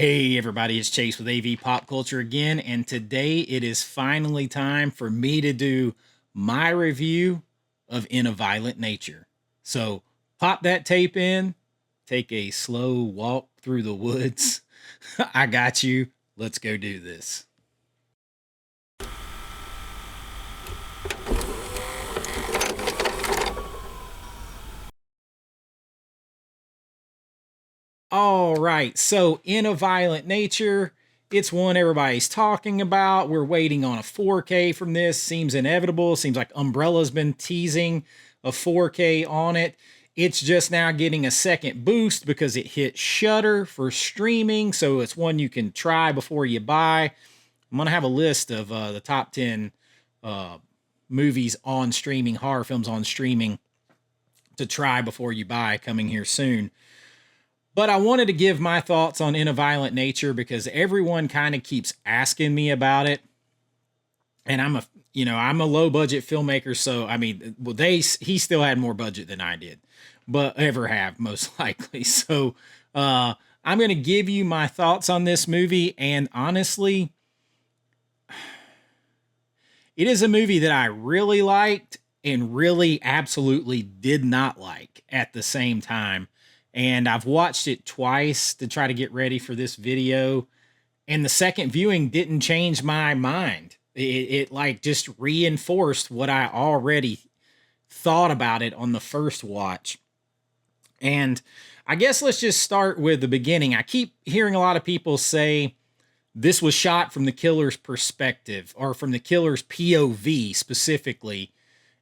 Hey everybody, it's Chase with AV Pop Culture again, and today it is finally time for me to do my review of In a Violent Nature. So pop that tape in, take a slow walk through the woods. I got you. Let's go do this. All right, so In a Violent Nature, it's one everybody's talking about. We're waiting on a 4K from this. Seems inevitable. Seems like Umbrella's been teasing a 4K on it. It's just now getting a second boost because it hit Shudder for streaming, so it's one you can try before you buy. I'm gonna have a list of the top 10 uh, movies on streaming, horror films on streaming to try before you buy coming here soon. But I wanted to give my thoughts on In a Violent Nature because everyone kind of keeps asking me about it. And I'm a low budget filmmaker, so I mean, well, he still had more budget than I did, but ever have most likely. So I'm going to give you my thoughts on this movie, and honestly, it is a movie that I really liked and really absolutely did not like at the same time. And I've watched it twice to try to get ready for this video. And the second viewing didn't change my mind. It like just reinforced what I already thought about it on the first watch. And I guess let's just start with the beginning. I keep hearing a lot of people say this was shot from the killer's perspective or from the killer's POV specifically.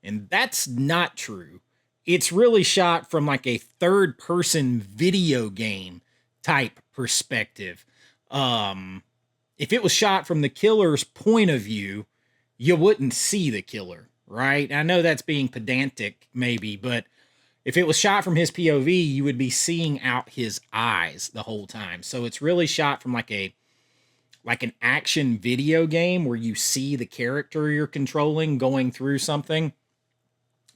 And that's not true. It's really shot from like a third person video game type perspective. If it was shot from the killer's point of view, you wouldn't see the killer, right? I know that's being pedantic maybe, but if it was shot from his POV, you would be seeing out his eyes the whole time. So it's really shot from like an action video game where you see the character you're controlling going through something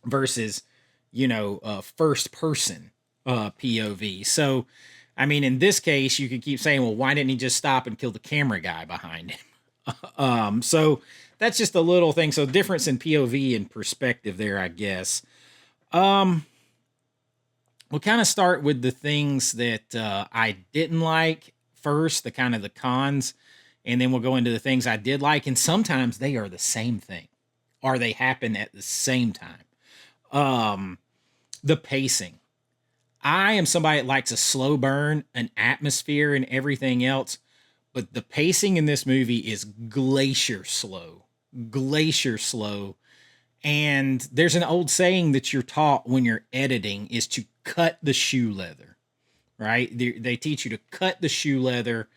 versus first person POV. So, I mean, in this case, you could keep saying, well, why didn't he just stop and kill the camera guy behind him? So that's just a little thing. So difference in POV and perspective there, I guess. We'll kind of start with the things that I didn't like first, the kind of the cons, and then we'll go into the things I did like. And sometimes they are the same thing, or they happen at the same time. The pacing. I am somebody that likes a slow burn, an atmosphere, and everything else. But the pacing in this movie is glacier slow. Glacier slow. And there's an old saying that you're taught when you're editing is to cut the shoe leather, right? They teach you to cut the shoe leather.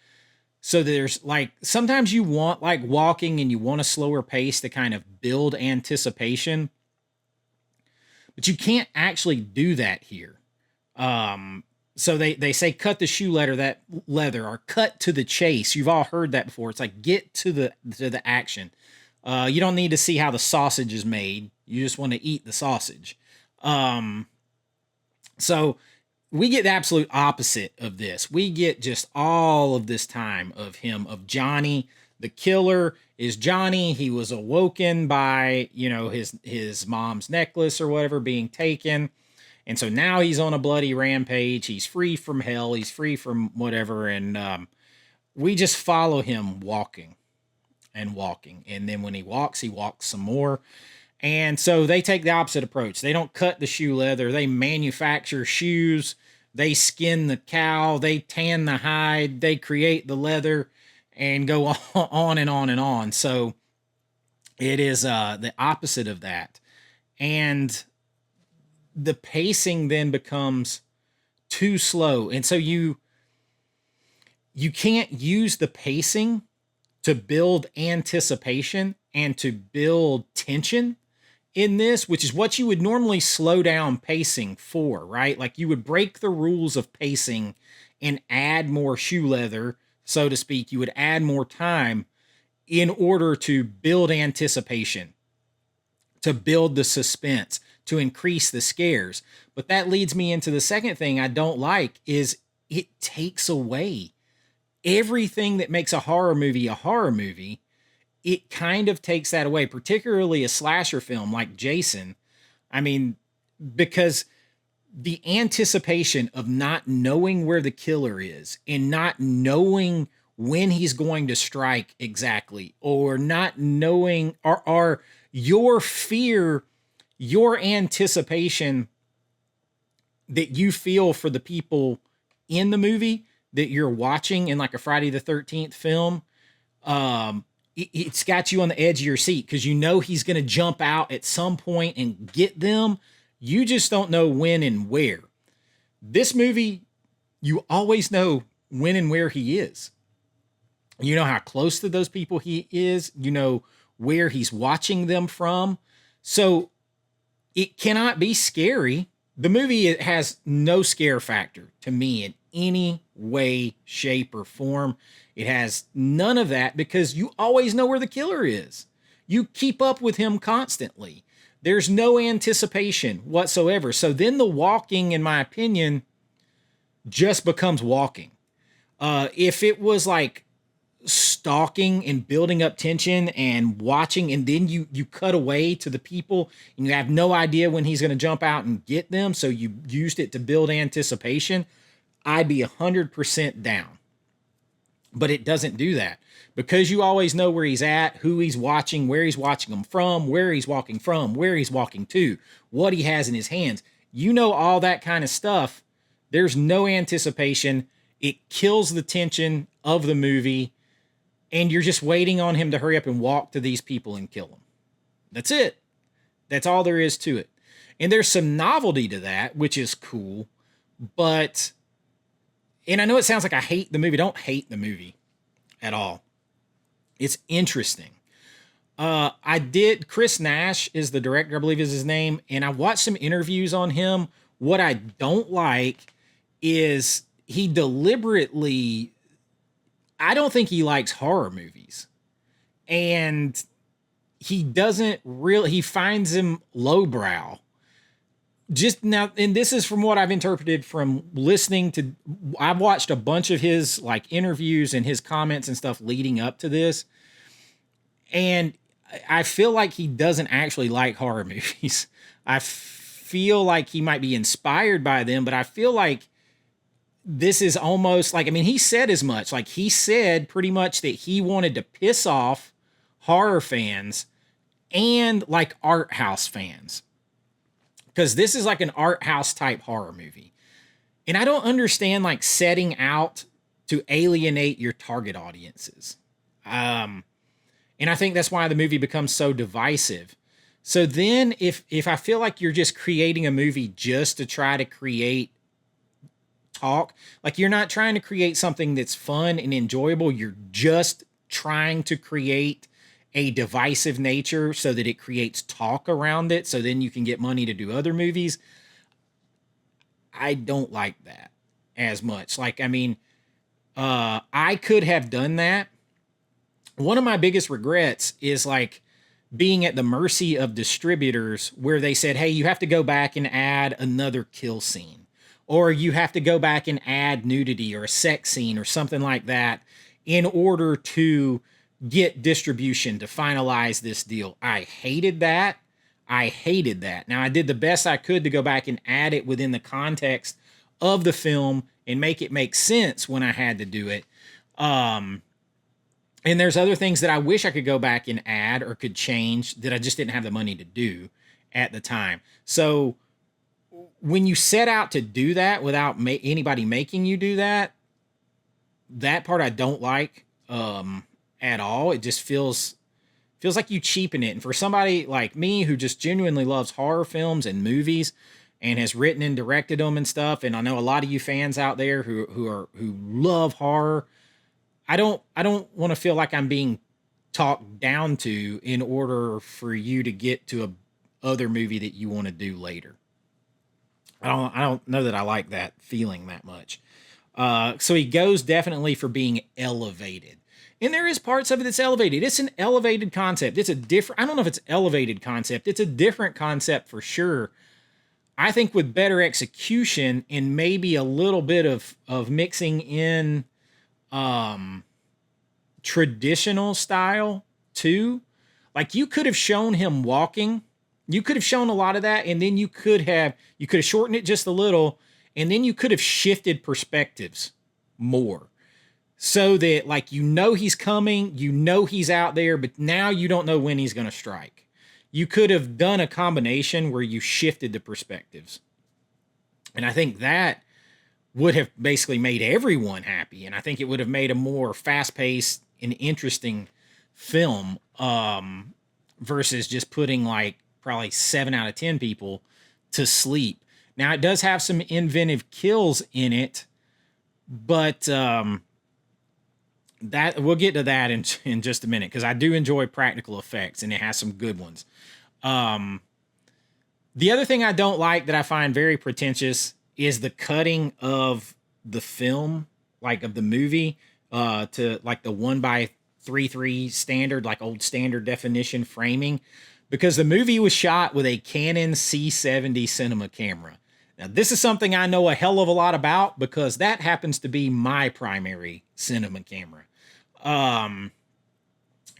So there's like, sometimes you want like walking and you want a slower pace to kind of build anticipation. But you can't actually do that here. So they say cut the shoe leather or cut to the chase. You've all heard that before. It's like get to the action. You don't need to see how the sausage is made. You just want to eat the sausage. So we get the absolute opposite of this. We get just all of this time of Johnny. The killer is Johnny. He was awoken by, his mom's necklace or whatever being taken. And so now he's on a bloody rampage. He's free from hell. He's free from whatever. And we just follow him walking and walking. And then when he walks some more. And so they take the opposite approach. They don't cut the shoe leather. They manufacture shoes. They skin the cow. They tan the hide. They create the leather and go on and on and on. So it is the opposite of that. And the pacing then becomes too slow. And so you can't use the pacing to build anticipation and to build tension in this, which is what you would normally slow down pacing for, right? Like you would break the rules of pacing and add more shoe leather, so to speak. You would add more time in order to build anticipation, to build the suspense, to increase the scares. But that leads me into the second thing I don't like is it takes away everything that makes a horror movie, it kind of takes that away, particularly a slasher film like Jason. I mean, because the anticipation of not knowing where the killer is and not knowing when he's going to strike exactly, or not knowing, or your fear, your anticipation that you feel for the people in the movie that you're watching in like a Friday the 13th film, it's got you on the edge of your seat because you know he's going to jump out at some point and get them. You just don't know when and where. This movie, you always know when and where he is. You know how close to those people he is. You know where he's watching them from. So it cannot be scary. The movie has no scare factor to me in any way, shape, or form. It has none of that because you always know where the killer is. You keep up with him constantly. There's no anticipation whatsoever. So then the walking, in my opinion, just becomes walking. If it was like stalking and building up tension and watching, and then you cut away to the people and you have no idea when he's going to jump out and get them, so you used it to build anticipation, I'd be 100% down. But it doesn't do that because you always know where he's at, who he's watching, where he's watching them from, where he's walking from, where he's walking to, what he has in his hands. You know all that kind of stuff. There's no anticipation. It kills the tension of the movie. And you're just waiting on him to hurry up and walk to these people and kill them. That's it. That's all there is to it. And there's some novelty to that, which is cool. But, and I know it sounds like I hate the movie. I don't hate the movie at all. It's interesting. Chris Nash is the director, I believe is his name. And I watched some interviews on him. What I don't like is he deliberately, I don't think he likes horror movies. And he doesn't really, he finds them lowbrow. Just now, and this is from what I've interpreted from listening to, I've watched a bunch of his like interviews and his comments and stuff leading up to this. And I feel like he doesn't actually like horror movies. I feel like he might be inspired by them, but I feel like this is almost like, I mean, he said as much. Like, he said pretty much that he wanted to piss off horror fans and like art house fans, because this is like an art house type horror movie. And I don't understand like setting out to alienate your target audiences. And I think that's why the movie becomes so divisive. So then if I feel like you're just creating a movie just to try to create talk, like you're not trying to create something that's fun and enjoyable, you're just trying to create a divisive nature so that it creates talk around it, so then you can get money to do other movies. I don't like that as much. Like, I mean, I could have done that. One of my biggest regrets is like being at the mercy of distributors where they said, hey, you have to go back and add another kill scene, or you have to go back and add nudity or a sex scene or something like that in order to get distribution to finalize this deal. I hated that. Now, I did the best I could to go back and add it within the context of the film and make it make sense when I had to do it. And there's other things that I wish I could go back and add or could change that I just didn't have the money to do at the time. So when you set out to do that without anybody making you do that, that part I don't like at all. It just feels like you cheapen it. And for somebody like me who just genuinely loves horror films and movies and has written and directed them and stuff, and I know a lot of you fans out there who love horror, I don't want to feel like I'm being talked down to in order for you to get to a other movie that you want to do later. I don't know that I like that feeling that much. So he goes definitely for being elevated. And there is parts of it that's elevated. It's an elevated concept. It's a different, I don't know if it's elevated concept. It's a different concept for sure. I think with better execution and maybe a little bit of mixing in um traditional style too. Like you could have shown him walking. You could have shown a lot of that, and then you could have shortened it just a little, and then you could have shifted perspectives more. So that like he's coming, he's out there, but now you don't know when he's gonna strike. You could have done a combination where you shifted the perspectives. And I think that would have basically made everyone happy. And I think it would have made a more fast paced and interesting film versus just putting like probably 7 out of 10 people to sleep. Now, it does have some inventive kills in it, but that we'll get to that in just a minute because I do enjoy practical effects and it has some good ones. The other thing I don't like that I find very pretentious is the cutting of the film, like of the movie, to like the 1:3:3 standard, like old standard definition framing, because the movie was shot with a Canon C70 cinema camera. Now, this is something I know a hell of a lot about because that happens to be my primary cinema camera.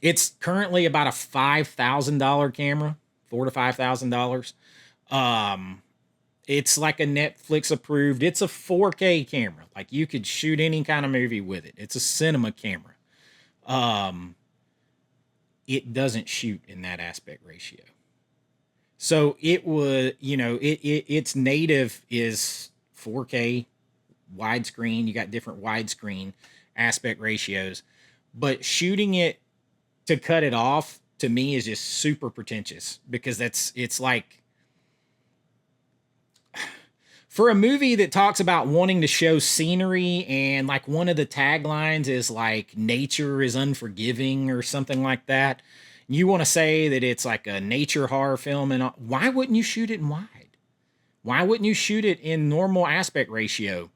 It's currently about a $5,000 camera, $4,000 to $5,000. It's like a Netflix approved. It's a 4K camera. Like you could shoot any kind of movie with it. It's a cinema camera. It doesn't shoot in that aspect ratio. So it was, its native is 4K widescreen. You got different widescreen aspect ratios, but shooting it to cut it off to me is just super pretentious because it's like, for a movie that talks about wanting to show scenery and like one of the taglines is like nature is unforgiving or something like that. You want to say that it's like a nature horror film, and why wouldn't you shoot it in wide? Why wouldn't you shoot it in normal aspect ratio?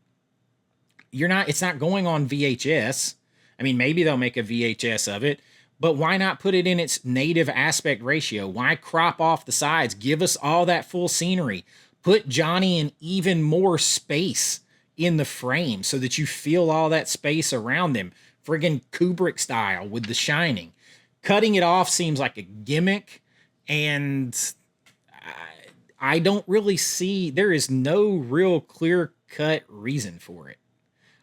It's not going on VHS. I mean, maybe they'll make a VHS of it, but why not put it in its native aspect ratio? Why crop off the sides? Give us all that full scenery. Put Johnny in even more space in the frame so that you feel all that space around him. Friggin' Kubrick style with The Shining. Cutting it off seems like a gimmick, and I don't really see, there is no real clear-cut reason for it,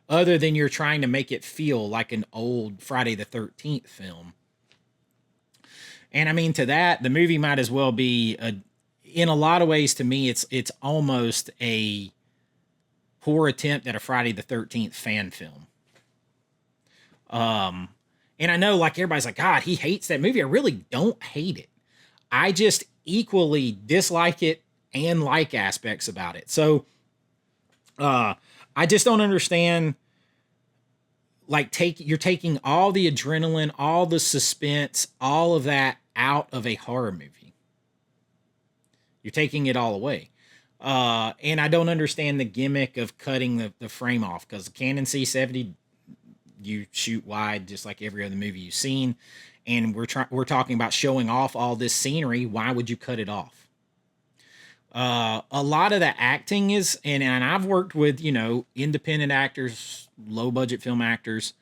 other than you're trying to make it feel like an old Friday the 13th film. And I mean, to that, the movie might as well be in a lot of ways, to me, it's almost a poor attempt at a Friday the 13th fan film. And I know, like, everybody's like, God, he hates that movie. I really don't hate it. I just equally dislike it and like aspects about it. So, I just don't understand. Like, you're taking all the adrenaline, all the suspense, all of that out of a horror movie. You're taking it all away. And I don't understand the gimmick of cutting the frame off, because the Canon C70, you shoot wide just like every other movie you've seen. And we're talking about showing off all this scenery. Why would you cut it off? A lot of the acting is, and I've worked with, independent actors, low budget film actors,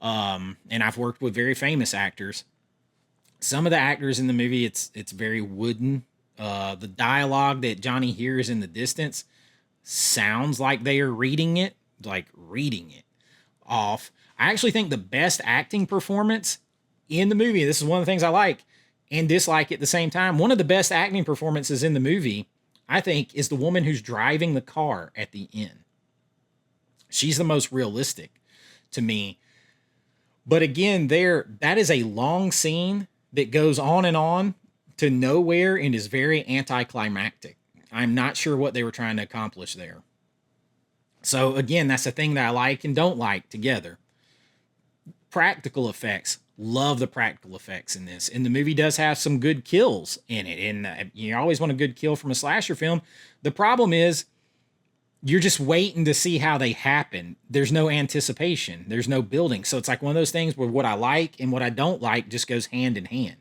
and I've worked with very famous actors. Some of the actors in the movie, it's very wooden. The dialogue that Johnny hears in the distance sounds like they are reading it off. I actually think the best acting performance in the movie, this is one of the things I like and dislike at the same time. One of the best acting performances in the movie, I think, is the woman who's driving the car at the end. She's the most realistic to me. But again, that is a long scene that goes on to nowhere and is very anticlimactic. I'm not sure what they were trying to accomplish there. So again, that's the thing that I like and don't like together. Practical effects. Love the practical effects in this. And the movie does have some good kills in it. And you always want a good kill from a slasher film. The problem is you're just waiting to see how they happen. There's no anticipation. There's no building. So it's like one of those things where what I like and what I don't like just goes hand in hand.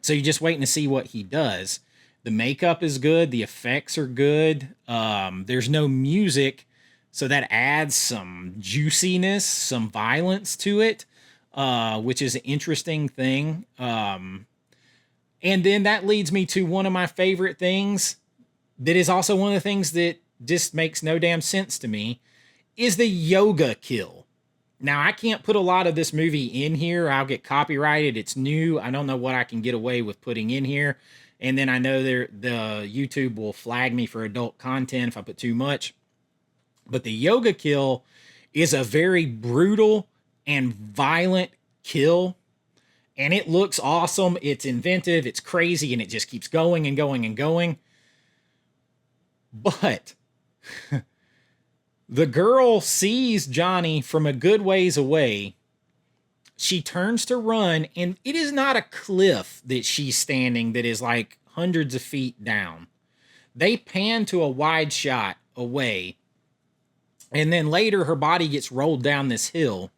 So you're just waiting to see what he does. The makeup is good. The effects are good. There's no music. So that adds some juiciness, some violence to it, which is an interesting thing. And then that leads me to one of my favorite things that is also one of the things that just makes no damn sense to me is the yoga kill. Now, I can't put a lot of this movie in here. I'll get copyrighted. It's new. I don't know what I can get away with putting in here. And then I know the YouTube will flag me for adult content if I put too much. But the yoga kill is a very brutal and violent kill. And it looks awesome. It's inventive. It's crazy. And it just keeps going and going and going. But the girl sees Johnny from a good ways away. She turns to run, and it is not a cliff that she's standing that is like hundreds of feet down. They pan to a wide shot away, and then later her body gets rolled down this hill,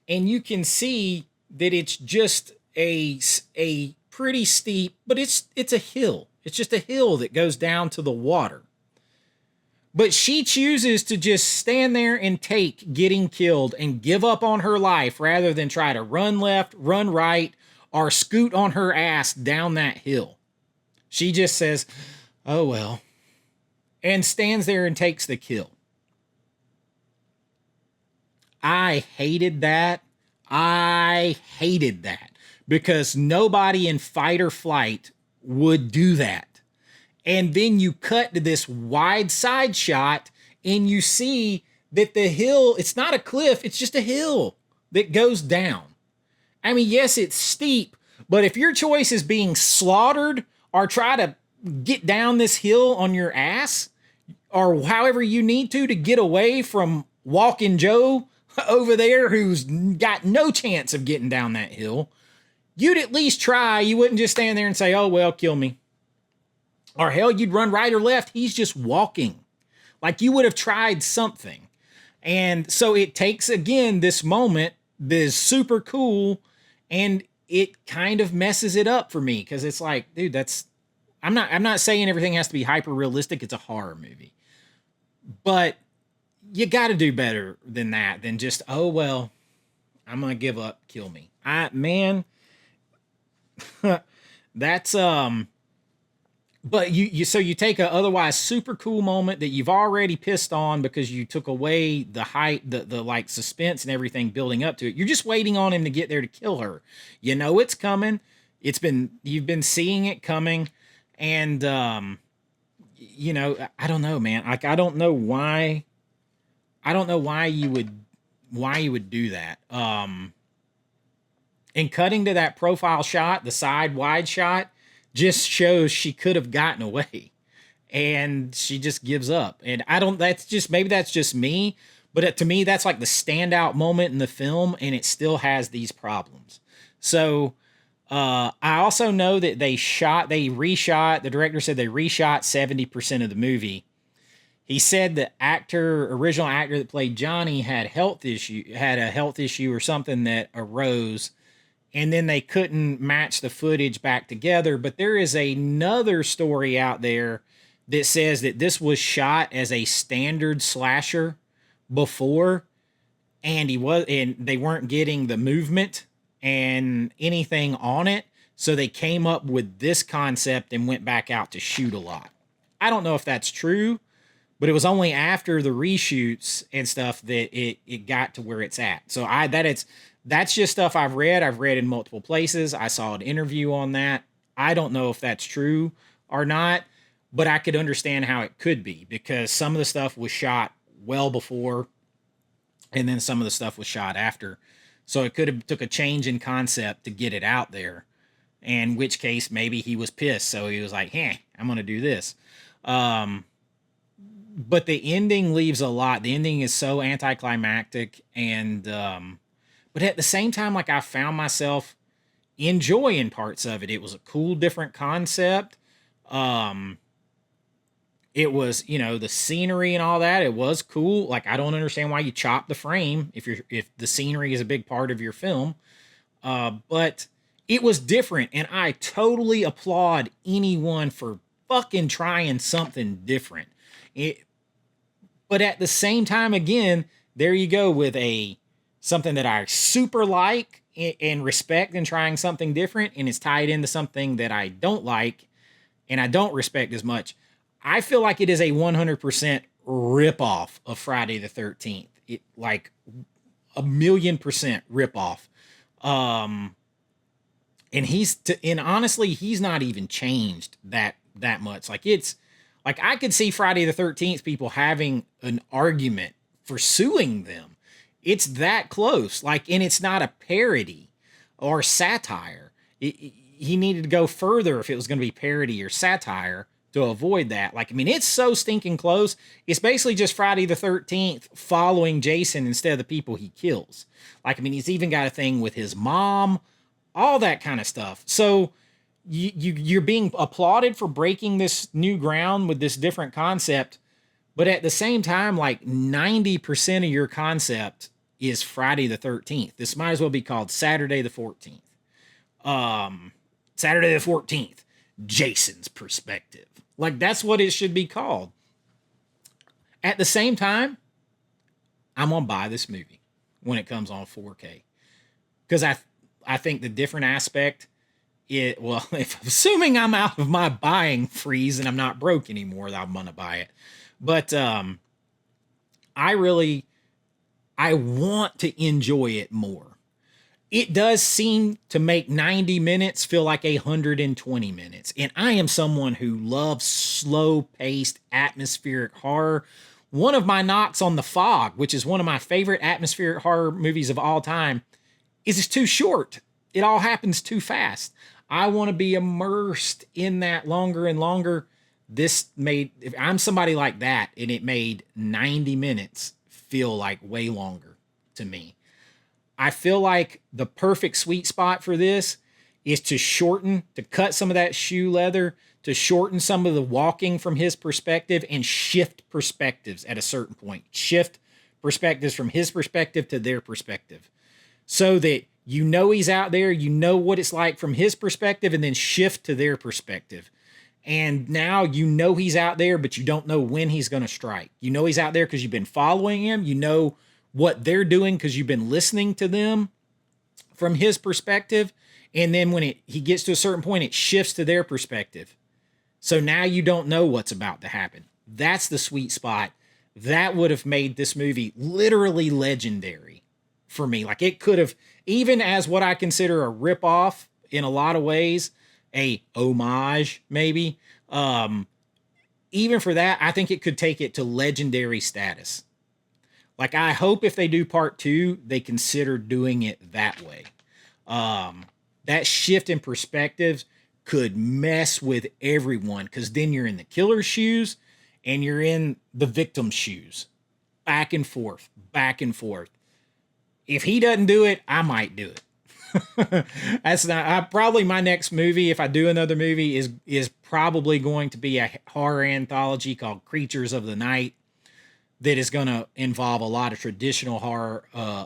and you can see that it's just a pretty steep, but it's a hill. It's just a hill that goes down to the water. But she chooses to just stand there and take getting killed and give up on her life rather than try to run left, run right, or scoot on her ass down that hill. She just says, oh well, and stands there and takes the kill. I hated that. I hated that because nobody in fight or flight would do that. And then you cut to this wide side shot and you see that the hill, it's not a cliff, it's just a hill that goes down. I mean, yes, it's steep, but if your choice is being slaughtered or try to get down this hill on your ass or however you need to get away from Walking Joe over there who's got no chance of getting down that hill, you'd at least try. You wouldn't just stand there and say, oh, well, kill me. Or hell, you'd run right or left. He's just walking. Like you would have tried something. And so it takes, again, this moment that is super cool and it kind of messes it up for me because it's like, dude, I'm not saying everything has to be hyper realistic. It's a horror movie. But you got to do better than that, than just, oh, well, I'm going to give up, kill me. Man, that's, but so you take a otherwise super cool moment that you've already pissed on because you took away the height, the like suspense and everything building up to it. You're just waiting on him to get there to kill her. You know it's coming. You've been seeing it coming, and you know, I don't know, man. Like I don't know why you would do that. And cutting to that profile shot, the side wide shot, just shows she could have gotten away and she just gives up. And maybe that's just me, but to me, that's like the standout moment in the film and it still has these problems. So, I also know that the director said they reshot 70% of the movie. He said the original actor that played Johnny had a health issue or something that arose. And then they couldn't match the footage back together. But there is another story out there that says that this was shot as a standard slasher before, and they weren't getting the movement and anything on it. So they came up with this concept and went back out to shoot a lot. I don't know if that's true, but it was only after the reshoots and stuff that it got to where it's at. So that's just stuff I've read. I've read in multiple places. I saw an interview on that. I don't know if that's true or not, but I could understand how it could be because some of the stuff was shot well before and then some of the stuff was shot after. So it could have took a change in concept to get it out there, in which case maybe he was pissed. So he was like, I'm going to do this. But the ending leaves a lot. The ending is so anticlimactic and, but at the same time, like I found myself enjoying parts of it. It was a cool, different concept. It was, the scenery and all that. It was cool. Like I don't understand why you chop the frame if the scenery is a big part of your film. But it was different, and I totally applaud anyone for fucking trying something different. But at the same time, again, there you go with a something that I super like and respect and trying something different, and it's tied into something that I don't like and I don't respect as much. I feel like it is a 100% ripoff of Friday the 13th. It like a million% ripoff. Um, and honestly, he's not even changed that much. Like it's like I could see Friday the 13th people having an argument for suing them. It's that close. Like, and it's not a parody or satire. He needed to go further if it was going to be parody or satire to avoid that. Like, I mean, it's so stinking close. It's basically just Friday the 13th following Jason instead of the people he kills. Like, I mean, he's even got a thing with his mom, all that kind of stuff. So you're being applauded for breaking this new ground with this different concept, but at the same time, like 90% of your concept is Friday the 13th. This might as well be called Saturday the 14th. Saturday the 14th, Jason's perspective. Like that's what it should be called. At the same time, I'm gonna buy this movie when it comes on 4K because I think the different aspect. Well, if assuming I'm out of my buying freeze and I'm not broke anymore, I'm gonna buy it. But I want to enjoy it more. It does seem to make 90 minutes feel like 120 minutes. And I am someone who loves slow-paced atmospheric horror. One of my knocks on The Fog, which is one of my favorite atmospheric horror movies of all time, is it's too short. It all happens too fast. I want to be immersed in that longer and longer. If I'm somebody like that, and it made 90 minutes feel like way longer to me. I feel like the perfect sweet spot for this is to cut some of that shoe leather, to shorten some of the walking from his perspective and shift perspectives at a certain point. Shift perspectives from his perspective to their perspective. So that you know he's out there, you know what it's like from his perspective, and then shift to their perspective. And now you know he's out there, but you don't know when he's going to strike. You know he's out there because you've been following him. You know what they're doing because you've been listening to them from his perspective. And then when he gets to a certain point, it shifts to their perspective. So now you don't know what's about to happen. That's the sweet spot. That would have made this movie literally legendary for me. Like it could have, even as what I consider a ripoff in a lot of ways, a homage maybe. Even for that, I think it could take it to legendary status. Like I hope if they do part 2, they consider doing it that way. That shift in perspectives could mess with everyone because then you're in the killer's shoes and you're in the victim's shoes. Back and forth, back and forth. If he doesn't do it, I might do it. That's not probably my next movie. If I do another movie, is probably going to be a horror anthology called Creatures of the Night that is going to involve a lot of traditional horror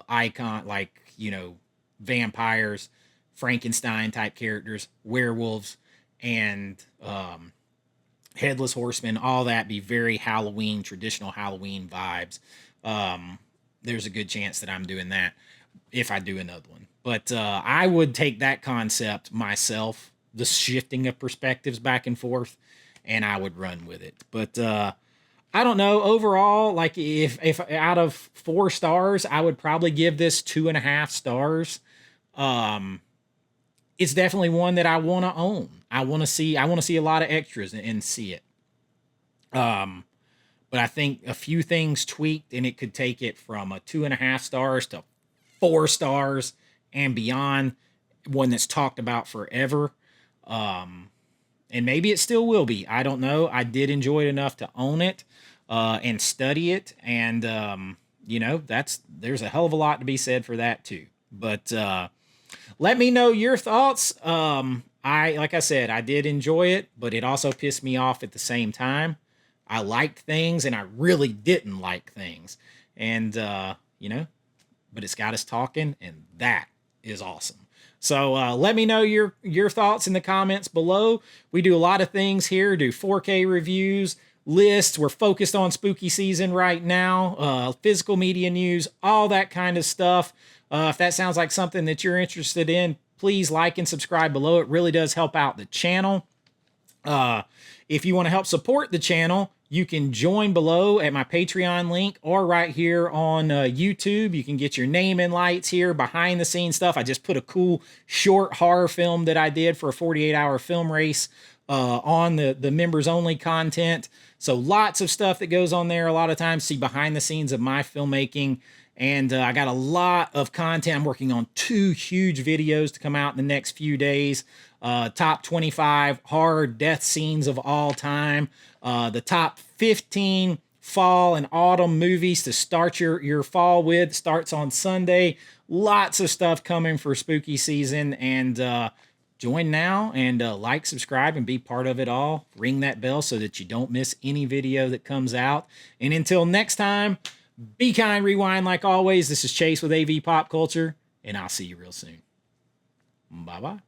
icon, like vampires, Frankenstein type characters, werewolves, and headless horsemen. All that be very Halloween, traditional Halloween vibes. There's a good chance that I'm doing that if I do another one. But I would take that concept myself, the shifting of perspectives back and forth, and I would run with it. But I don't know. Overall, like if out of 4 stars, I would probably give this 2.5 stars. It's definitely one that I want to own. I want to see a lot of extras and see it. But I think a few things tweaked, and it could take it from a 2.5 stars to 4 stars and beyond, one that's talked about forever. And maybe it still will be. I don't know. I did enjoy it enough to own it and study it. And, there's a hell of a lot to be said for that too. But let me know your thoughts. Like I said, I did enjoy it, but it also pissed me off at the same time. I liked things and I really didn't like things. And, but it's got us talking, and that is awesome. So let me know your thoughts in the comments below. We do a lot of things here, do 4K reviews, lists. We're focused on spooky season right now, physical media news, all that kind of stuff. If that sounds like something that you're interested in, please like and subscribe below. It really does help out the channel. If you want to help support the channel, you can join below at my Patreon link or right here on YouTube. You can get your name in lights here, behind the scenes stuff. I just put a cool short horror film that I did for a 48-hour film race on the members only content. So lots of stuff that goes on there. A lot of times see behind the scenes of my filmmaking. And I got a lot of content. I'm working on 2 huge videos to come out in the next few days. Top 25 horror death scenes of all time. The top 15 fall and autumn movies to start your fall with. Starts on Sunday. Lots of stuff coming for spooky season. And join now and like, subscribe, and be part of it all. Ring that bell so that you don't miss any video that comes out. And until next time, be kind, rewind like always. This is Chase with AV Pop Culture, and I'll see you real soon. Bye-bye.